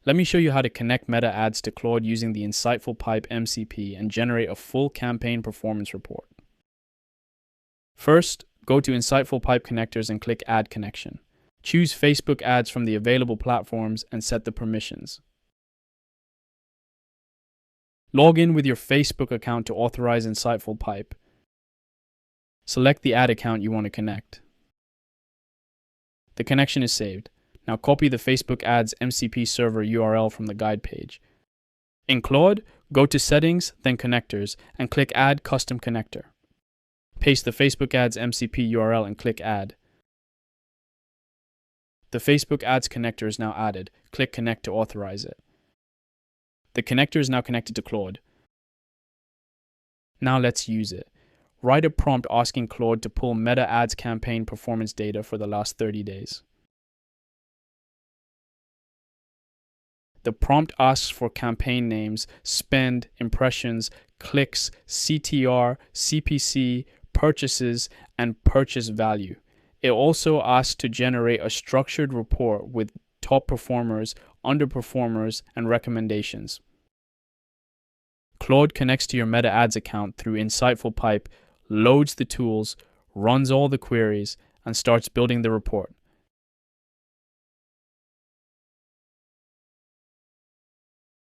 Let me show you how to connect Meta Ads to Claude using the Insightful Pipe MCP and generate a full campaign performance report. First, go to Insightful Pipe Connectors and click Add Connection. Choose Facebook ads from the available platforms and set the permissions. Log in with your Facebook account to authorize Insightful Pipe. Select the ad account you want to connect. The connection is saved. Now copy the Facebook Ads MCP server URL from the guide page. In Claude, go to Settings, then Connectors, and click Add Custom Connector. Paste the Facebook Ads MCP URL and click Add. The Facebook Ads connector is now added. Click Connect to authorize it. The connector is now connected to Claude. Now let's use it. Write a prompt asking Claude to pull Meta Ads campaign performance data for the last 30 days. The prompt asks for campaign names, spend, impressions, clicks, CTR, CPC, purchases, and purchase value. It also asks to generate a structured report with top performers, underperformers, and recommendations. Claude connects to your Meta Ads account through Insightful Pipe, loads the tools, runs all the queries, and starts building the report.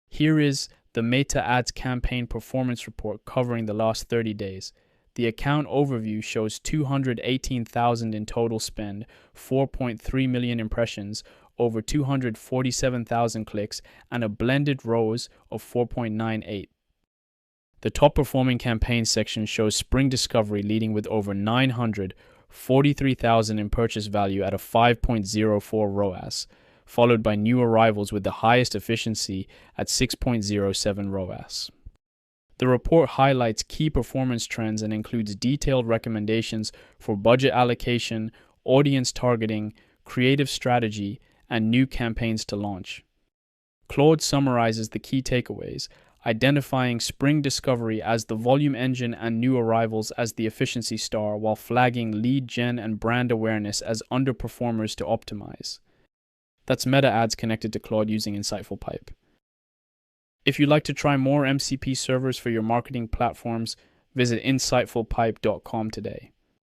Here is the Meta Ads campaign performance report covering the last 30 days. The account overview shows 218,000 in total spend, 4.3 million impressions, over 247,000 clicks, and a blended ROAS of 4.98. The top performing campaign section shows Spring Discovery leading with over 943,000 in purchase value at a 5.04 ROAS, followed by new arrivals with the highest efficiency at 6.07 ROAS. The report highlights key performance trends and includes detailed recommendations for budget allocation, audience targeting, creative strategy, and new campaigns to launch. Claude summarizes the key takeaways, identifying Spring Discovery as the volume engine and new arrivals as the efficiency star, while flagging lead gen and brand awareness as underperformers to optimize. That's Meta Ads connected to Claude using Insightful Pipe. If you'd like to try more MCP servers for your marketing platforms, visit insightfulpipe.com today.